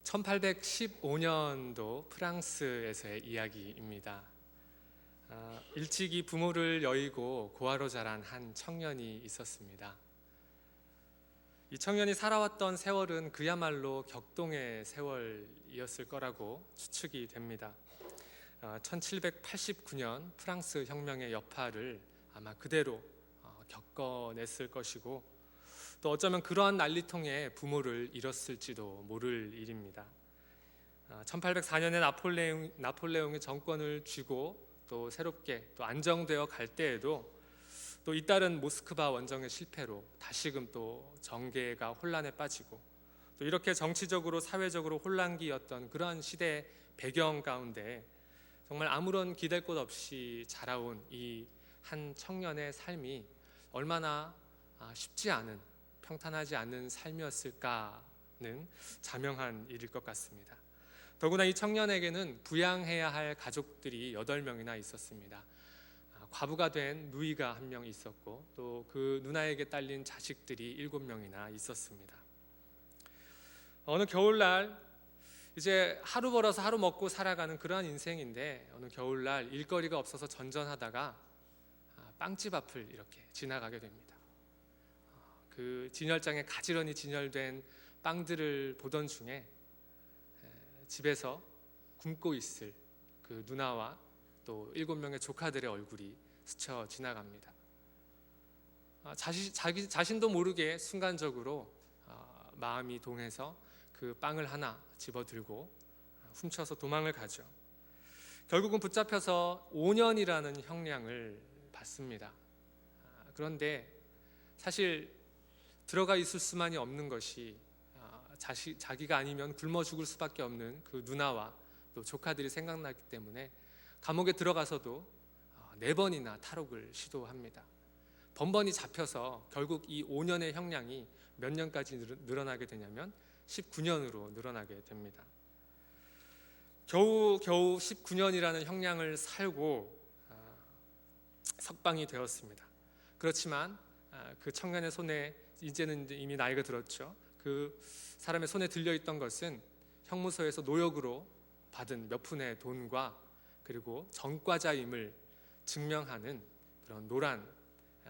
1815년도 프랑스에서의 이야기입니다. 일찍이 부모를 여의고 고아로 자란 한 청년이 있었습니다. 이 청년이 살아왔던 세월은 그야말로 격동의 세월이었을 거라고 추측이 됩니다. 1789년 프랑스 혁명의 여파를 아마 그대로 겪어냈을 것이고, 또 어쩌면 그러한 난리통에 부모를 잃었을지도 모를 일입니다. 1804년에 나폴레옹이 정권을 쥐고 또 새롭게 또 안정되어 갈 때에도 또 잇따른 모스크바 원정의 실패로 다시금 또 정계가 혼란에 빠지고, 또 이렇게 정치적으로 사회적으로 혼란기였던 그러한 시대 배경 가운데 정말 아무런 기댈 곳 없이 자라온 이 한 청년의 삶이 얼마나 쉽지 않은, 평탄하지 않은 삶이었을까는 자명한 일일 것 같습니다. 더구나 이 청년에게는 부양해야 할 가족들이 8명이나 있었습니다. 과부가 된 누이가 1명 있었고, 또 그 누나에게 딸린 자식들이 7명이나 있었습니다. 어느 겨울날, 이제 하루 벌어서 하루 먹고 살아가는 그러한 인생인데, 어느 겨울날 일거리가 없어서 전전하다가 빵집 앞을 이렇게 지나가게 됩니다. 그 진열장에 가지런히 진열된 빵들을 보던 중에 집에서 굶고 있을 그 누나와 또 7명의 조카들의 얼굴이 스쳐 지나갑니다. 자신도 모르게 순간적으로 마음이 동해서 그 빵을 하나 집어들고 훔쳐서 도망을 가죠. 결국은 붙잡혀서 5년이라는 형량을 받습니다. 그런데 사실 들어가 있을 수만이 없는 것이 자기가 아니면 굶어 죽을 수밖에 없는 그 누나와 또 조카들이 생각나기 때문에 감옥에 들어가서도 4번이나 탈옥을 시도합니다. 번번이 잡혀서 결국 이 5년의 형량이 몇 년까지 늘어나게 되냐면 19년으로 늘어나게 됩니다. 겨우 19년이라는 형량을 살고 석방이 되었습니다. 그렇지만 그 청년의 손에, 이제는 이미 나이가 들었죠, 그 사람의 손에 들려있던 것은 형무소에서 노역으로 받은 몇 푼의 돈과 그리고 전과자임을 증명하는 그런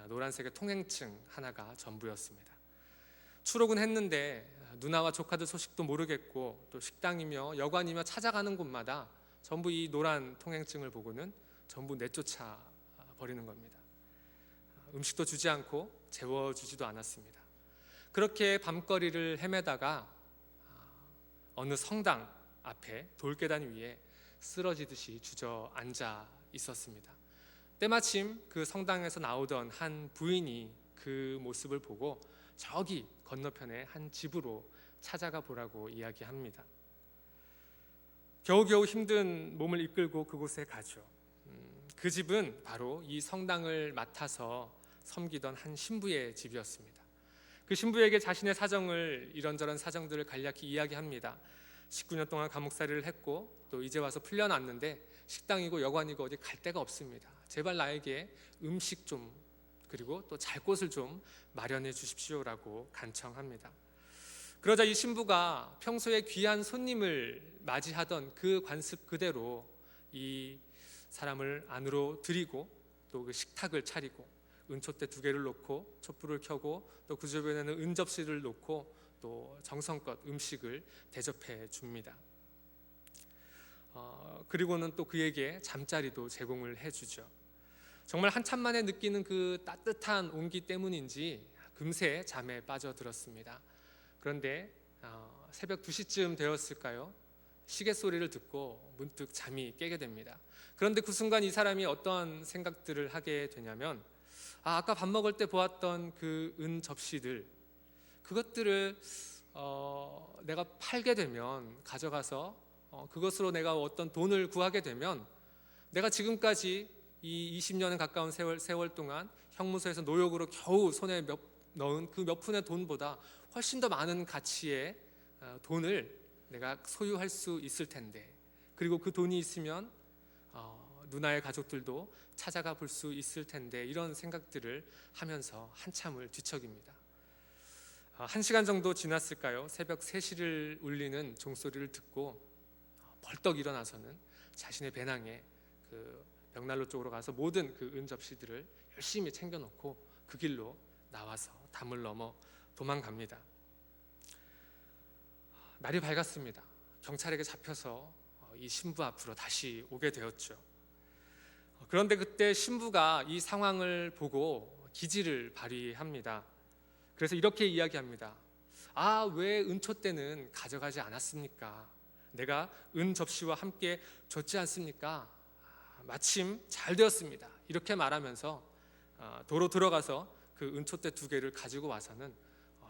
노란색의 통행증 하나가 전부였습니다. 추록은 했는데 누나와 조카들 소식도 모르겠고, 또 식당이며 여관이며 찾아가는 곳마다 전부 이 노란 통행증을 보고는 전부 내쫓아 버리는 겁니다. 음식도 주지 않고 재워주지도 않았습니다. 그렇게 밤거리를 헤매다가 어느 성당 앞에 돌계단 위에 쓰러지듯이 주저앉아 있었습니다. 때마침 그 성당에서 나오던 한 부인이 그 모습을 보고 저기 건너편에 한 집으로 찾아가 보라고 이야기합니다. 겨우겨우 힘든 몸을 이끌고 그곳에 가죠. 그 집은 바로 이 성당을 맡아서 섬기던 한 신부의 집이었습니다. 그 신부에게 자신의 사정을, 이런저런 사정들을 간략히 이야기합니다. 19년 동안 감옥살이를 했고 또 이제 와서 풀려났는데 식당이고 여관이고 어디 갈 데가 없습니다. 제발 나에게 음식 좀, 그리고 또 잘 곳을 좀 마련해 주십시오라고 간청합니다. 그러자 이 신부가 평소에 귀한 손님을 맞이하던 그 관습 그대로 이 사람을 안으로 들이고 또 그 식탁을 차리고 은촛대 2개를 놓고 촛불을 켜고 또 그 주변에는 은접시를 놓고 또 정성껏 음식을 대접해 줍니다. 그리고는 또 그에게 잠자리도 제공을 해주죠. 정말 한참 만에 느끼는 그 따뜻한 온기 때문인지 금세 잠에 빠져들었습니다. 그런데 새벽 2시쯤 되었을까요? 시계 소리를 듣고 문득 잠이 깨게 됩니다. 그런데 그 순간 이 사람이 어떠한 생각들을 하게 되냐면, 아까 밥 먹을 때 보았던 그 은 접시들, 그것들을 내가 팔게 되면, 가져가서 그것으로 내가 어떤 돈을 구하게 되면 내가 지금까지 이 20년에 가까운 세월 동안 형무소에서 노역으로 겨우 손에 넣은 그 몇 푼의 돈보다 훨씬 더 많은 가치의 돈을 내가 소유할 수 있을 텐데, 그리고 그 돈이 있으면 누나의 가족들도 찾아가 볼 수 있을 텐데, 이런 생각들을 하면서 한참을 뒤척입니다. 1시간 정도 지났을까요? 새벽 3시를 울리는 종소리를 듣고 벌떡 일어나서는 자신의 배낭에 그 벽난로 쪽으로 가서 모든 그 은접시들을 열심히 챙겨놓고 그 길로 나와서 담을 넘어 도망갑니다. 날이 밝았습니다. 경찰에게 잡혀서 이 신부 앞으로 다시 오게 되었죠. 그런데 그때 신부가 이 상황을 보고 기지를 발휘합니다. 그래서 이렇게 이야기합니다. 왜 은촛대는 가져가지 않았습니까? 내가 은 접시와 함께 줬지 않습니까? 마침 잘 되었습니다. 이렇게 말하면서 도로 들어가서 그 은촛대 2개를 가지고 와서는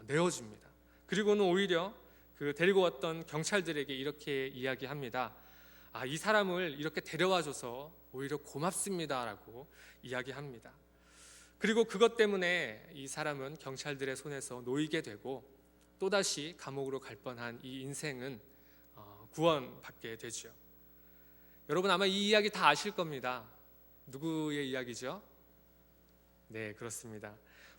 내어줍니다. 그리고는 오히려 그 데리고 왔던 경찰들에게 이렇게 이야기합니다. 이 사람을 이렇게 데려와줘서 오히려 고맙습니다라고 이야기합니다. 그리고 그것 때문에 이 사람은 경찰들의 손에서 놓이게 되고 또다시 감옥으로 갈 뻔한 이 인생은 구원받게 되죠. 여러분 아마 이 이야기 다 아실 겁니다. 누구의 이야기죠? 네, 그렇습니다.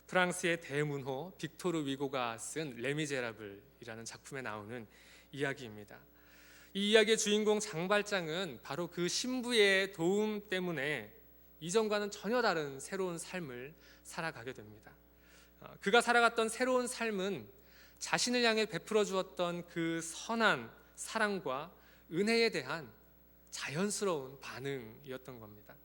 프랑스의 대문호 빅토르 위고가 쓴 레미제라블이라는 작품에 나오는 이야기입니다. 이 이야기의 주인공 장발장은 바로 그 신부의 도움 때문에 이전과는 전혀 다른 새로운 삶을 살아가게 됩니다. 그가 살아갔던 새로운 삶은 자신을 향해 베풀어 주었던 그 선한 사랑과 은혜에 대한 자연스러운 반응이었던 겁니다.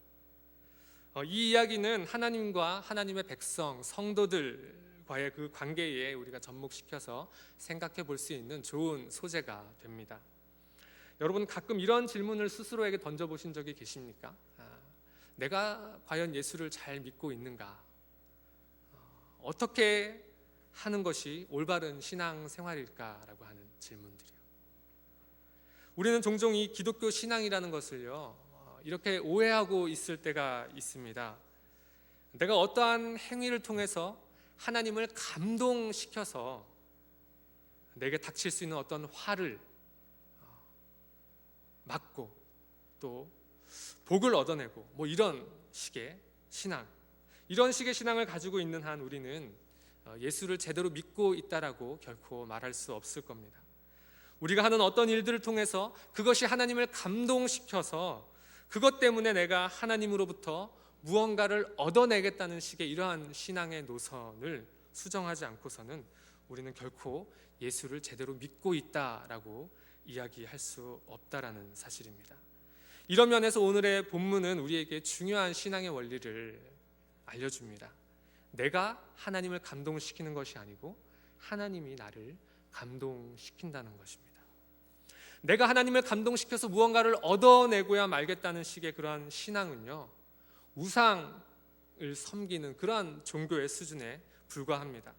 이 이야기는 하나님과 하나님의 백성, 성도들과의 그 관계에 우리가 접목시켜서 생각해 볼 수 있는 좋은 소재가 됩니다. 여러분 가끔 이런 질문을 스스로에게 던져보신 적이 계십니까? 내가 과연 예수를 잘 믿고 있는가? 어떻게 하는 것이 올바른 신앙 생활일까라고 하는 질문들이요. 우리는 종종 이 기독교 신앙이라는 것을요 이렇게 오해하고 있을 때가 있습니다. 내가 어떠한 행위를 통해서 하나님을 감동시켜서 내게 닥칠 수 있는 어떤 화를 막고 또 복을 얻어내고 이런 식의 신앙, 이런 식의 신앙을 가지고 있는 한 우리는 예수를 제대로 믿고 있다라고 결코 말할 수 없을 겁니다. 우리가 하는 어떤 일들을 통해서 그것이 하나님을 감동시켜서 그것 때문에 내가 하나님으로부터 무언가를 얻어내겠다는 식의 이러한 신앙의 노선을 수정하지 않고서는 우리는 결코 예수를 제대로 믿고 있다라고 이야기할 수 없다라는 사실입니다. 이런 면에서 오늘의 본문은 우리에게 중요한 신앙의 원리를 알려줍니다. 내가 하나님을 감동시키는 것이 아니고 하나님이 나를 감동시킨다는 것입니다. 내가 하나님을 감동시켜서 무언가를 얻어내고야 말겠다는 식의 그러한 신앙은요 우상을 섬기는 그러한 종교의 수준에 불과합니다.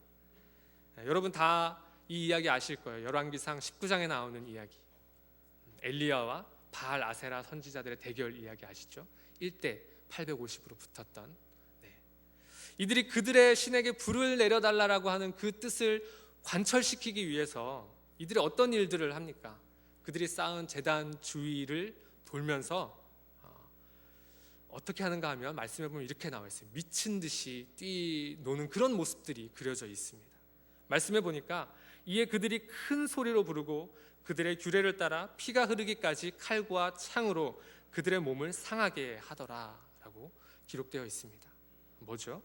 여러분 다 이 이야기 아실 거예요. 열왕기상 19장에 나오는 이야기, 엘리야와 바알 아세라 선지자들의 대결 이야기 아시죠? 1대 850으로 붙었던 이들이 그들의 신에게 불을 내려달라고 하는 그 뜻을 관철시키기 위해서 이들이 어떤 일들을 합니까? 그들이 쌓은 제단 주위를 돌면서 어떻게 하는가 하면 말씀해 보면 이렇게 나와 있어요. 미친 듯이 뛰노는 그런 모습들이 그려져 있습니다. 말씀해 보니까 이에 그들이 큰 소리로 부르고 그들의 규례를 따라 피가 흐르기까지 칼과 창으로 그들의 몸을 상하게 하더라라고 기록되어 있습니다. 뭐죠?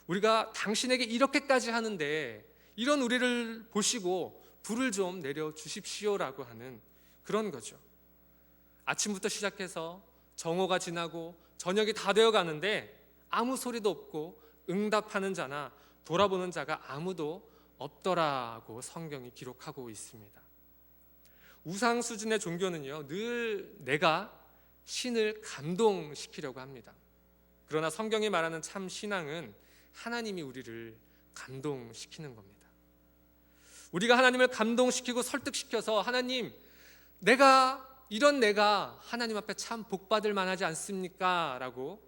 우리가 당신에게 이렇게까지 하는데 이런 우리를 보시고 불을 좀 내려 주십시오라고 하는 그런 거죠. 아침부터 시작해서 정오가 지나고 저녁이 다 되어 가는데 아무 소리도 없고 응답하는 자나 돌아보는 자가 아무도 없더라고 성경이 기록하고 있습니다. 우상 수준의 종교는요 늘 내가 신을 감동시키려고 합니다. 그러나 성경이 말하는 참 신앙은 하나님이 우리를 감동시키는 겁니다. 우리가 하나님을 감동시키고 설득시켜서 하나님, 내가 하나님 앞에 참 복받을 만하지 않습니까? 라고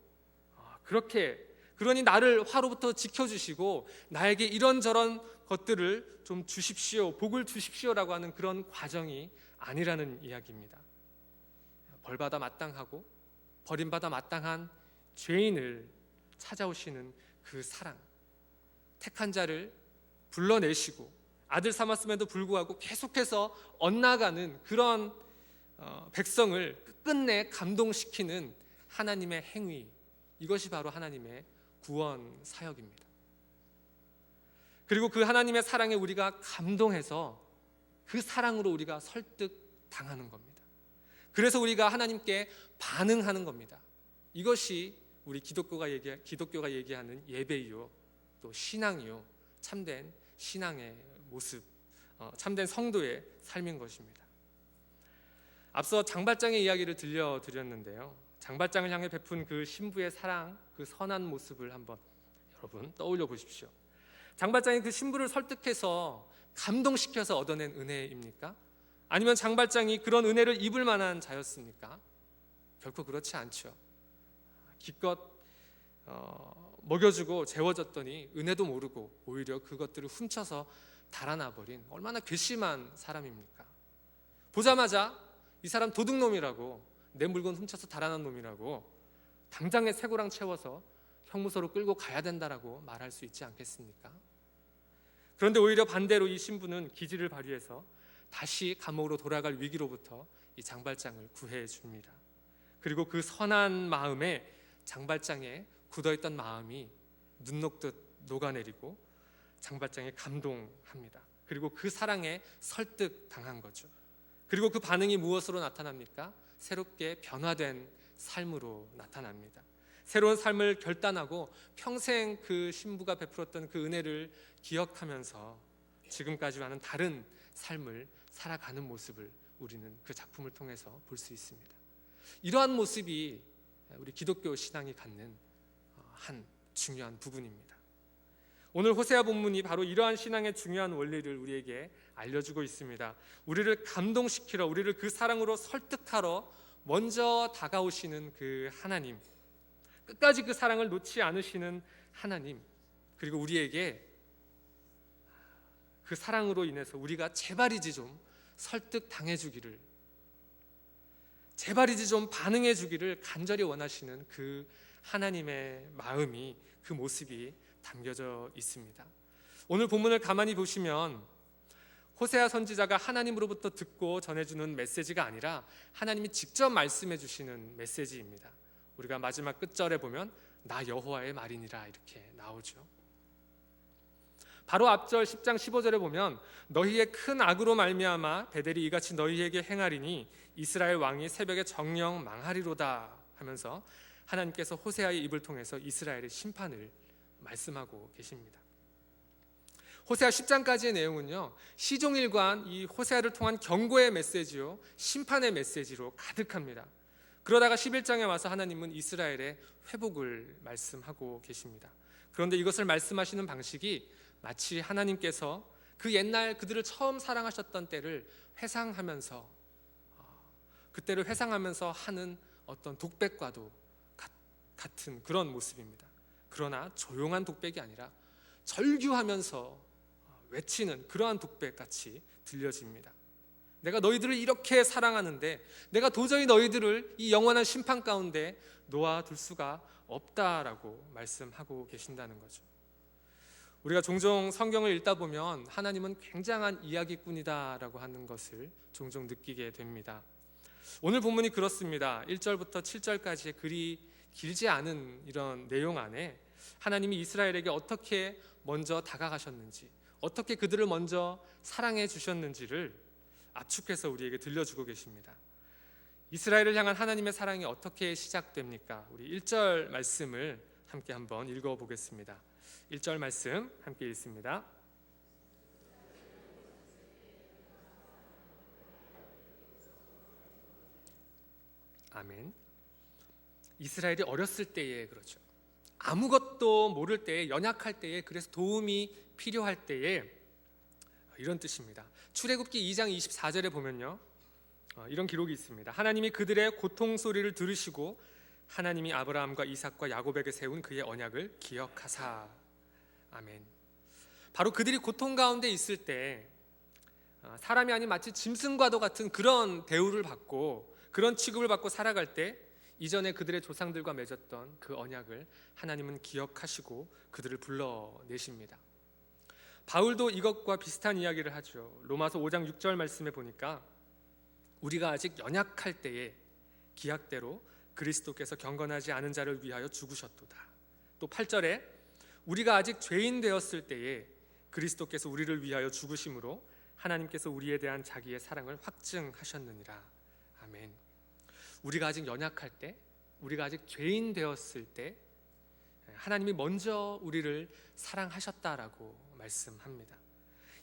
그러니 나를 화로부터 지켜주시고 나에게 이런저런 것들을 좀 주십시오, 복을 주십시오라고 하는 그런 과정이 아니라는 이야기입니다. 벌받아 마땅하고 버림받아 마땅한 죄인을 찾아오시는 그 사랑, 택한 자를 불러내시고 아들 삼았음에도 불구하고 계속해서 엇나가는 그런 백성을 끝끝내 감동시키는 하나님의 행위, 이것이 바로 하나님의 구원 사역입니다. 그리고 그 하나님의 사랑에 우리가 감동해서 그 사랑으로 우리가 설득당하는 겁니다. 그래서 우리가 하나님께 반응하는 겁니다. 이것이 우리 기독교가 얘기하는 예배이요, 또 신앙이요, 참된 신앙의 모습, 참된 성도의 삶인 것입니다. 앞서 장발장의 이야기를 들려드렸는데요, 장발장을 향해 베푼 그 신부의 사랑, 그 선한 모습을 한번 여러분 떠올려 보십시오. 장발장이 그 신부를 설득해서 감동시켜서 얻어낸 은혜입니까? 아니면 장발장이 그런 은혜를 입을 만한 자였습니까? 결코 그렇지 않죠. 기껏 먹여주고 재워줬더니 은혜도 모르고 오히려 그것들을 훔쳐서 달아나버린 얼마나 괘씸한 사람입니까? 보자마자 이 사람 도둑놈이라고, 내 물건 훔쳐서 달아난 놈이라고 당장에 쇠고랑 채워서 형무소로 끌고 가야 된다라고 말할 수 있지 않겠습니까? 그런데 오히려 반대로 이 신부는 기지를 발휘해서 다시 감옥으로 돌아갈 위기로부터 이 장발장을 구해 줍니다. 그리고 그 선한 마음에 장발장의 굳어있던 마음이 눈 녹듯 녹아내리고 장발장에 감동합니다. 그리고 그 사랑에 설득당한 거죠. 그리고 그 반응이 무엇으로 나타납니까? 새롭게 변화된 삶으로 나타납니다. 새로운 삶을 결단하고 평생 그 신부가 베풀었던 그 은혜를 기억하면서 지금까지와는 다른 삶을 살아가는 모습을 우리는 그 작품을 통해서 볼 수 있습니다. 이러한 모습이 우리 기독교 신앙이 갖는 한 중요한 부분입니다. 오늘 호세아 본문이 바로 이러한 신앙의 중요한 원리를 우리에게 알려주고 있습니다. 우리를 감동시키러, 우리를 그 사랑으로 설득하러 먼저 다가오시는 그 하나님, 끝까지 그 사랑을 놓지 않으시는 하나님, 그리고 우리에게 그 사랑으로 인해서 우리가 제발이지 좀 설득당해 주기를, 제발이지 좀 반응해 주기를 간절히 원하시는 그 하나님의 마음이, 그 모습이 담겨져 있습니다. 오늘 본문을 가만히 보시면 호세아 선지자가 하나님으로부터 듣고 전해주는 메시지가 아니라 하나님이 직접 말씀해 주시는 메시지입니다. 우리가 마지막 끝절에 보면 나 여호와의 말이니라 이렇게 나오죠. 바로 앞절 10장 15절에 보면 너희의 큰 악으로 말미암아 베델이 이같이 너희에게 행하리니 이스라엘 왕이 새벽에 정령 망하리로다 하면서 하나님께서 호세아의 입을 통해서 이스라엘의 심판을 말씀하고 계십니다. 호세아 10장까지의 내용은요, 시종일관 이 호세아를 통한 경고의 메시지요, 심판의 메시지로 가득합니다. 그러다가 11장에 와서 하나님은 이스라엘의 회복을 말씀하고 계십니다. 그런데 이것을 말씀하시는 방식이 마치 하나님께서 그 옛날 그들을 처음 사랑하셨던 때를 회상하면서, 그때를 회상하면서 하는 어떤 독백과도 같은 그런 모습입니다. 그러나 조용한 독백이 아니라 절규하면서 외치는 그러한 독백같이 들려집니다. 내가 너희들을 이렇게 사랑하는데 내가 도저히 너희들을 이 영원한 심판 가운데 놓아둘 수가 없다라고 말씀하고 계신다는 거죠. 우리가 종종 성경을 읽다 보면 하나님은 굉장한 이야기꾼이다라고 하는 것을 종종 느끼게 됩니다. 오늘 본문이 그렇습니다. 1절부터 7절까지의 그리 길지 않은 이런 내용 안에 하나님이 이스라엘에게 어떻게 먼저 다가가셨는지, 어떻게 그들을 먼저 사랑해 주셨는지를 압축해서 우리에게 들려주고 계십니다. 이스라엘을 향한 하나님의 사랑이 어떻게 시작됩니까? 우리 1절 말씀을 함께 한번 읽어보겠습니다. 1절 말씀 함께 읽습니다. 아멘. 이스라엘이 어렸을 때에, 그렇죠, 아무것도 모를 때에, 연약할 때에, 그래서 도움이 필요할 때에, 이런 뜻입니다. 출애굽기 2장 24절에 보면요, 이런 기록이 있습니다. 하나님이 그들의 고통 소리를 들으시고 하나님이 아브라함과 이삭과 야곱에게 세운 그의 언약을 기억하사. 아멘. 바로 그들이 고통 가운데 있을 때 사람이 아닌 마치 짐승과도 같은 그런 대우를 받고 그런 취급을 받고 살아갈 때 이전에 그들의 조상들과 맺었던 그 언약을 하나님은 기억하시고 그들을 불러내십니다. 바울도 이것과 비슷한 이야기를 하죠. 로마서 5장 6절 말씀에 보니까 우리가 아직 연약할 때에 기약대로 그리스도께서 경건하지 않은 자를 위하여 죽으셨도다. 또 8절에 우리가 아직 죄인 되었을 때에 그리스도께서 우리를 위하여 죽으심으로 하나님께서 우리에 대한 자기의 사랑을 확증하셨느니라. 아멘. 우리가 아직 연약할 때, 우리가 아직 죄인 되었을 때 하나님이 먼저 우리를 사랑하셨다라고 말씀합니다.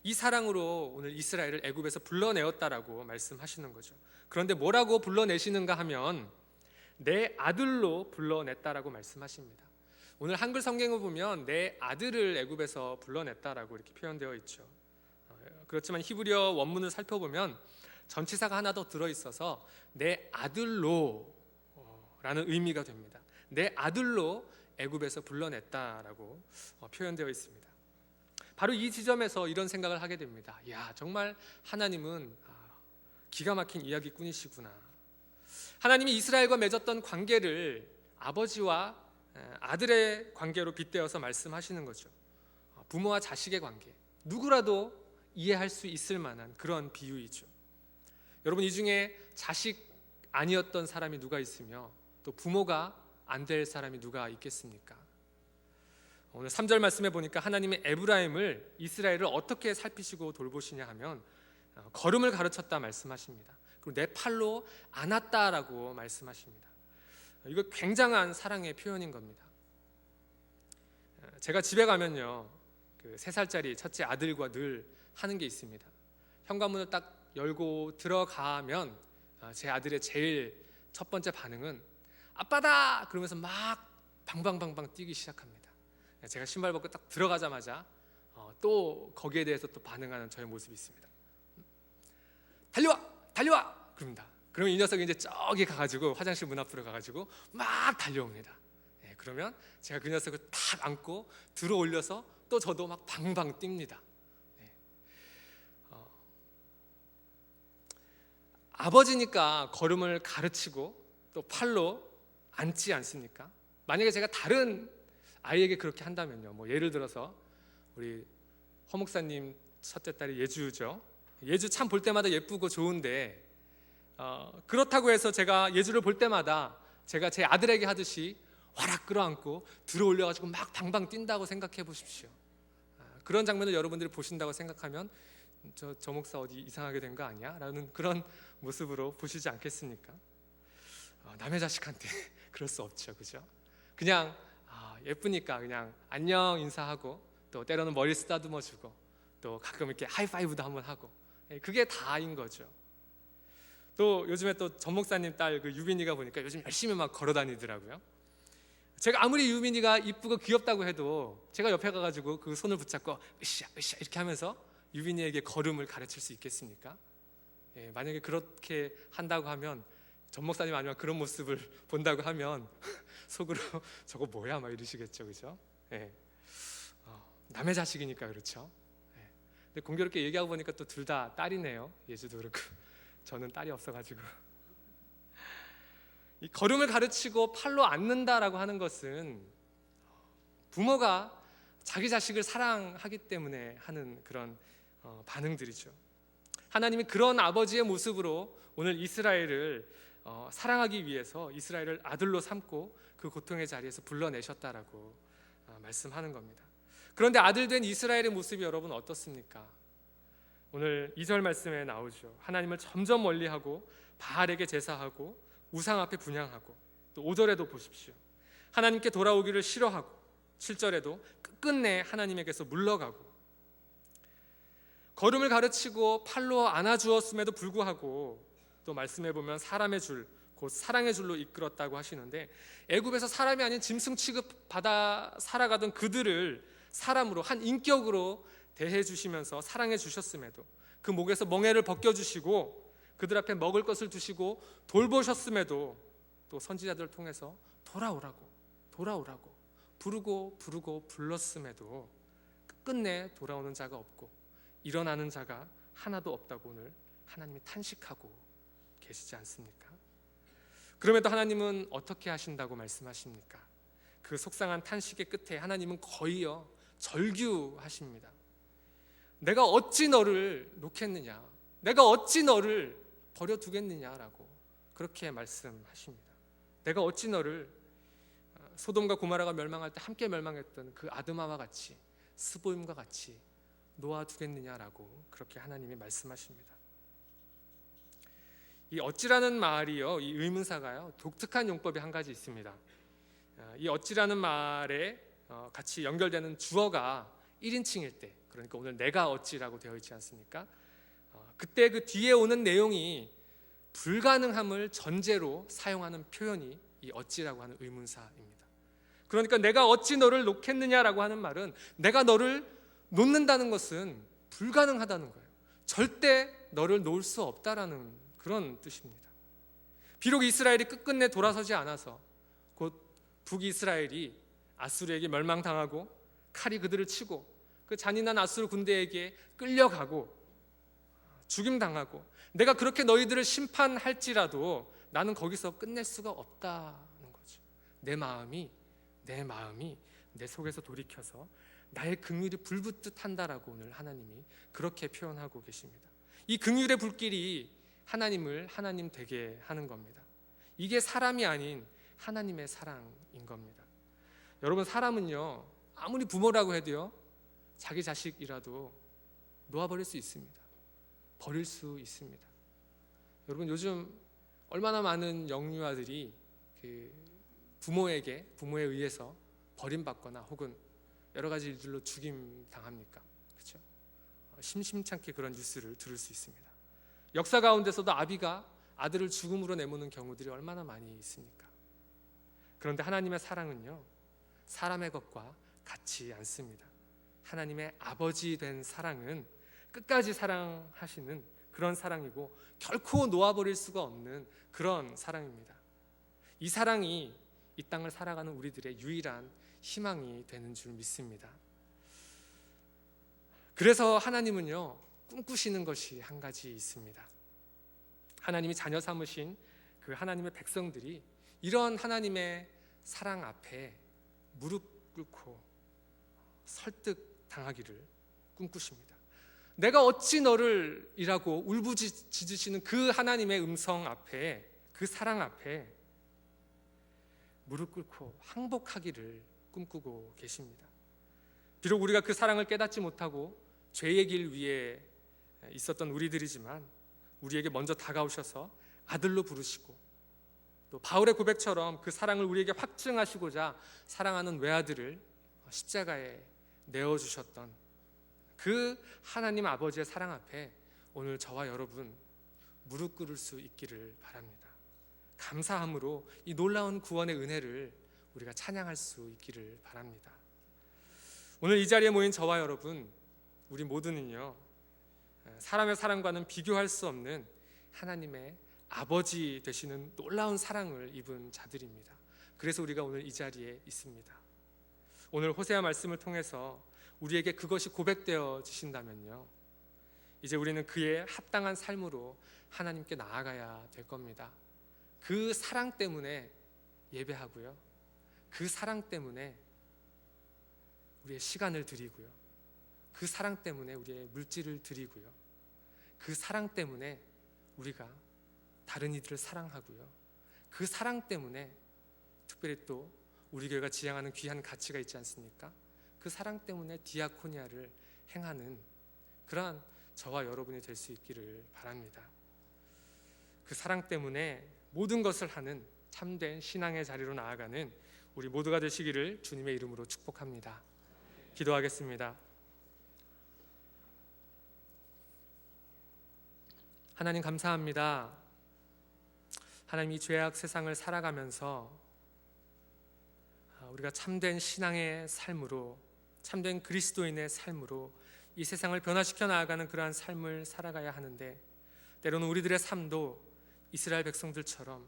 이 사랑으로 오늘 이스라엘을 애굽에서 불러내었다라고 말씀하시는 거죠. 그런데 뭐라고 불러내시는가 하면 내 아들로 불러냈다라고 말씀하십니다. 오늘 한글 성경을 보면 내 아들을 애굽에서 불러냈다라고 이렇게 표현되어 있죠. 그렇지만 히브리어 원문을 살펴보면 전치사가 하나 더 들어있어서 내 아들로 라는 의미가 됩니다. 내 아들로 애굽에서 불러냈다라고 표현되어 있습니다. 바로 이 지점에서 이런 생각을 하게 됩니다. 야, 정말 하나님은 기가 막힌 이야기꾼이시구나. 하나님이 이스라엘과 맺었던 관계를 아버지와 아들의 관계로 빗대어서 말씀하시는 거죠. 부모와 자식의 관계, 누구라도 이해할 수 있을 만한 그런 비유이죠. 여러분, 이 중에 자식 아니었던 사람이 누가 있으며 또 부모가 안 될 사람이 누가 있겠습니까? 오늘 3절 말씀에 보니까 하나님의 에브라임을, 이스라엘을 어떻게 살피시고 돌보시냐 하면 걸음을 가르쳤다 말씀하십니다. 그리고 내 팔로 안았다라고 말씀하십니다. 이거 굉장한 사랑의 표현인 겁니다. 제가 집에 가면요, 그 3살짜리 첫째 아들과 늘 하는 게 있습니다. 현관문을 딱 열고 들어가면 제 아들의 제일 첫 번째 반응은 아빠다! 그러면서 막 방방방방 뛰기 시작합니다. 제가 신발 벗고 딱 들어가자마자 또 거기에 대해서 또 반응하는 저의 모습이 있습니다. 달려와! 달려와! 그럽니다. 그러면 이 녀석이 이제 저기 가가지고 화장실 문 앞으로 가가지고 막 달려옵니다. 그러면 제가 그 녀석을 탁 안고 들어 올려서 또 저도 막 방방 뜁니다. 아버지니까 걸음을 가르치고 또 팔로 앉지 않습니까? 만약에 제가 다른 아이에게 그렇게 한다면요, 뭐 예를 들어서 우리 허 목사님 첫째 딸이 예주죠. 예주 참 볼 때마다 예쁘고 좋은데 그렇다고 해서 제가 예주를 볼 때마다 제가 제 아들에게 하듯이 와락 끌어안고 들어 올려가지고 막 방방 뛴다고 생각해 보십시오. 그런 장면을 여러분들이 보신다고 생각하면 저 목사 어디 이상하게 된 거 아니야? 라는 그런 모습으로 보시지 않겠습니까? 남의 자식한테 그럴 수 없죠, 그죠? 그냥 예쁘니까 그냥 안녕 인사하고 또 때로는 머리 쓰다듬어주고 또 가끔 이렇게 하이파이브도 한번 하고, 그게 다인 거죠. 또 요즘에 또 전 목사님 딸 그 유빈이가 보니까 요즘 열심히 막 걸어다니더라고요. 제가 아무리 유빈이가 이쁘고 귀엽다고 해도 제가 옆에 가가지고 그 손을 붙잡고 으쌰 으쌰 이렇게 하면서 유빈이에게 걸음을 가르칠 수 있겠습니까? 만약에 그렇게 한다고 하면, 전 목사님 아니면 그런 모습을 본다고 하면 속으로 저거 뭐야 막 이러시겠죠, 그죠? 남의 자식이니까 그렇죠. 근데 공교롭게 얘기하고 보니까 또 둘 다 딸이네요. 예주도 그렇고 저는 딸이 없어가지고. 이 걸음을 가르치고 팔로 앉는다라고 하는 것은 부모가 자기 자식을 사랑하기 때문에 하는 그런 반응들이죠. 하나님이 그런 아버지의 모습으로 오늘 이스라엘을 사랑하기 위해서 이스라엘을 아들로 삼고 그 고통의 자리에서 불러내셨다라고 말씀하는 겁니다. 그런데 아들 된 이스라엘의 모습이 여러분 어떻습니까? 오늘 2절 말씀에 나오죠. 하나님을 점점 멀리하고 바알에게 제사하고 우상 앞에 분향하고, 또 5절에도 보십시오. 하나님께 돌아오기를 싫어하고, 7절에도 끝끝내 하나님에게서 물러가고, 걸음을 가르치고 팔로 안아주었음에도 불구하고 또 말씀해 보면 사람의 줄, 곧 사랑의 줄로 이끌었다고 하시는데, 애굽에서 사람이 아닌 짐승 취급받아 살아가던 그들을 사람으로, 한 인격으로 대해 주시면서 사랑해 주셨음에도, 그 목에서 멍에를 벗겨주시고 그들 앞에 먹을 것을 두시고 돌보셨음에도 또 선지자들을 통해서 돌아오라고 부르고 불렀음에도 끝끝내 돌아오는 자가 없고 일어나는 자가 하나도 없다고 오늘 하나님이 탄식하고 계시지 않습니까? 그럼에도 하나님은 어떻게 하신다고 말씀하십니까? 그 속상한 탄식의 끝에 하나님은 거의요 절규하십니다. 내가 어찌 너를 놓겠느냐, 내가 어찌 너를 버려두겠느냐라고 그렇게 말씀하십니다. 내가 어찌 너를 소돔과 고모라가 멸망할 때 함께 멸망했던 그 아드마와 같이, 스보임과 같이 놓아두겠느냐라고 그렇게 하나님이 말씀하십니다. 이 어찌라는 말이요, 이 의문사가요, 독특한 용법이 한 가지 있습니다. 이 어찌라는 말에 같이 연결되는 주어가 1인칭일 때, 그러니까 오늘 내가 어찌라고 되어 있지 않습니까? 그때 그 뒤에 오는 내용이 불가능함을 전제로 사용하는 표현이 이 어찌라고 하는 의문사입니다. 그러니까 내가 어찌 너를 놓겠느냐라고 하는 말은 내가 너를 놓는다는 것은 불가능하다는 거예요. 절대 너를 놓을 수 없다라는 그런 뜻입니다. 비록 이스라엘이 끝끝내 돌아서지 않아서 곧 북이스라엘이 아수르에게 멸망당하고 칼이 그들을 치고 그 잔인한 아수르 군대에게 끌려가고 죽임당하고 내가 그렇게 너희들을 심판할지라도 나는 거기서 끝낼 수가 없다는 거죠. 내 마음이 내 속에서 돌이켜서 나의 긍휼이 불붙듯 한다라고 오늘 하나님이 그렇게 표현하고 계십니다. 이 긍휼의 불길이 하나님을 하나님 되게 하는 겁니다. 이게 사람이 아닌 하나님의 사랑인 겁니다. 여러분, 사람은요 아무리 부모라고 해도요 자기 자식이라도 놓아버릴 수 있습니다. 버릴 수 있습니다. 여러분, 요즘 얼마나 많은 영유아들이 부모에 의해서 버림받거나 혹은 여러 가지 일들로 죽임 당합니까? 그렇죠? 심심찮게 그런 뉴스를 들을 수 있습니다. 역사 가운데서도 아비가 아들을 죽음으로 내모는 경우들이 얼마나 많이 있습니까? 그런데 하나님의 사랑은요 사람의 것과 같지 않습니다. 하나님의 아버지 된 사랑은 끝까지 사랑하시는 그런 사랑이고 결코 놓아버릴 수가 없는 그런 사랑입니다. 이 사랑이 이 땅을 살아가는 우리들의 유일한 희망이 되는 줄 믿습니다. 그래서 하나님은요 꿈꾸시는 것이 한 가지 있습니다. 하나님이 자녀 삼으신 그 하나님의 백성들이 이런 하나님의 사랑 앞에 무릎 꿇고 설득당하기를 꿈꾸십니다. 내가 어찌 너를 이라고 울부짖으시는 그 하나님의 음성 앞에, 그 사랑 앞에 무릎 꿇고 항복하기를 꿈꾸고 계십니다. 비록 우리가 그 사랑을 깨닫지 못하고 죄의 길 위에 있었던 우리들이지만 우리에게 먼저 다가오셔서 아들로 부르시고 또 바울의 고백처럼 그 사랑을 우리에게 확증하시고자 사랑하는 외아들을 십자가에 내어주셨던 그 하나님 아버지의 사랑 앞에 오늘 저와 여러분 무릎 꿇을 수 있기를 바랍니다. 감사함으로 이 놀라운 구원의 은혜를 우리가 찬양할 수 있기를 바랍니다. 오늘 이 자리에 모인 저와 여러분, 우리 모두는요 사람의 사랑과는 비교할 수 없는 하나님의 아버지 되시는 놀라운 사랑을 입은 자들입니다. 그래서 우리가 오늘 이 자리에 있습니다. 오늘 호세아 말씀을 통해서 우리에게 그것이 고백되어지신다면요 이제 우리는 그의 합당한 삶으로 하나님께 나아가야 될 겁니다. 그 사랑 때문에 예배하고요, 그 사랑 때문에 우리의 시간을 드리고요, 그 사랑 때문에 우리의 물질을 드리고요, 그 사랑 때문에 우리가 다른 이들을 사랑하고요, 그 사랑 때문에 특별히 또 우리 교회가 지향하는 귀한 가치가 있지 않습니까? 그 사랑 때문에 디아코니아를 행하는 그러한 저와 여러분이 될 수 있기를 바랍니다. 그 사랑 때문에 모든 것을 하는 참된 신앙의 자리로 나아가는 우리 모두가 되시기를 주님의 이름으로 축복합니다. 기도하겠습니다. 하나님 감사합니다. 하나님, 이 죄악 세상을 살아가면서 우리가 참된 신앙의 삶으로, 참된 그리스도인의 삶으로 이 세상을 변화시켜 나아가는 그러한 삶을 살아가야 하는데 때로는 우리들의 삶도 이스라엘 백성들처럼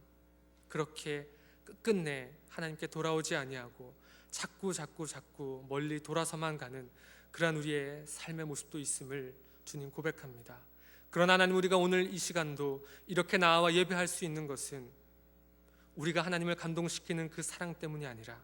그렇게 끝끝내 하나님께 돌아오지 아니하고 자꾸 멀리 돌아서만 가는 그러한 우리의 삶의 모습도 있음을 주님 고백합니다. 그러나 하나님, 우리가 오늘 이 시간도 이렇게 나와 예배할 수 있는 것은 우리가 하나님을 감동시키는 그 사랑 때문이 아니라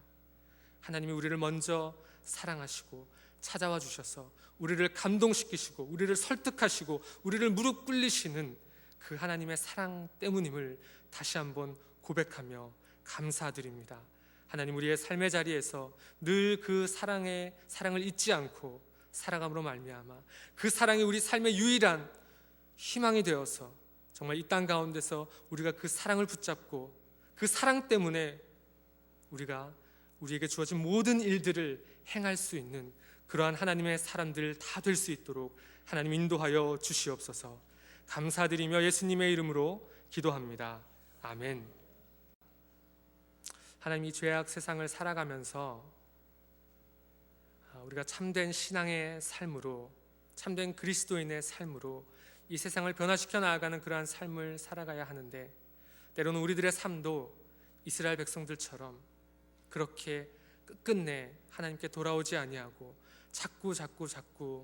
하나님이 우리를 먼저 사랑하시고 찾아와 주셔서 우리를 감동시키시고 우리를 설득하시고 우리를 무릎 꿇리시는 그 하나님의 사랑 때문임을 다시 한번 고백하며 감사드립니다. 하나님, 우리의 삶의 자리에서 늘 그 사랑을 잊지 않고 살아감으로 말미암아 그 사랑이 우리 삶의 유일한 희망이 되어서 정말 이 땅 가운데서 우리가 그 사랑을 붙잡고 그 사랑 때문에 우리에게 주어진 모든 일들을 행할 수 있는 그러한 하나님의 사람들 다 될 수 있도록 하나님 인도하여 주시옵소서. 감사드리며 예수님의 이름으로 기도합니다. 아멘. 하나님, 이 죄악 세상을 살아가면서 우리가 참된 신앙의 삶으로, 참된 그리스도인의 삶으로 이 세상을 변화시켜 나아가는 그러한 삶을 살아가야 하는데, 때로는 우리들의 삶도 이스라엘 백성들처럼 그렇게 끝끝내 하나님께 돌아오지 아니하고 자꾸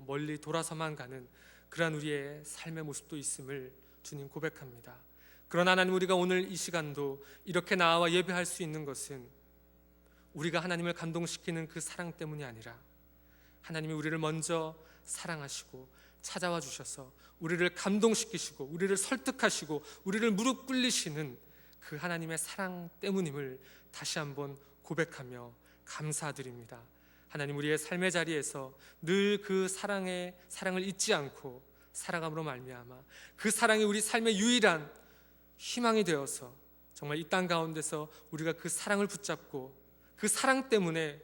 멀리 돌아서만 가는 그러한 우리의 삶의 모습도 있음을 주님 고백합니다. 그러나 하나님, 우리가 오늘 이 시간도 이렇게 나와 예배할 수 있는 것은 우리가 하나님을 감동시키는 그 사랑 때문이 아니라 하나님이 우리를 먼저 사랑하시고 찾아와 주셔서 우리를 감동시키시고 우리를 설득하시고 우리를 무릎 꿇리시는 그 하나님의 사랑 때문임을 다시 한번 고백하며 감사드립니다. 하나님, 우리의 삶의 자리에서 늘 그 사랑을 잊지 않고 살아감으로 말미암아 그 사랑이 우리 삶의 유일한 희망이 되어서 정말 이 땅 가운데서 우리가 그 사랑을 붙잡고 그 사랑 때문에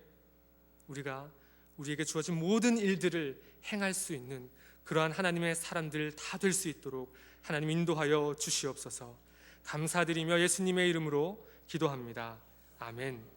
우리에게 주어진 모든 일들을 행할 수 있는 그러한 하나님의 사람들 다 될 수 있도록 하나님 인도하여 주시옵소서. 감사드리며 예수님의 이름으로 기도합니다. 아멘.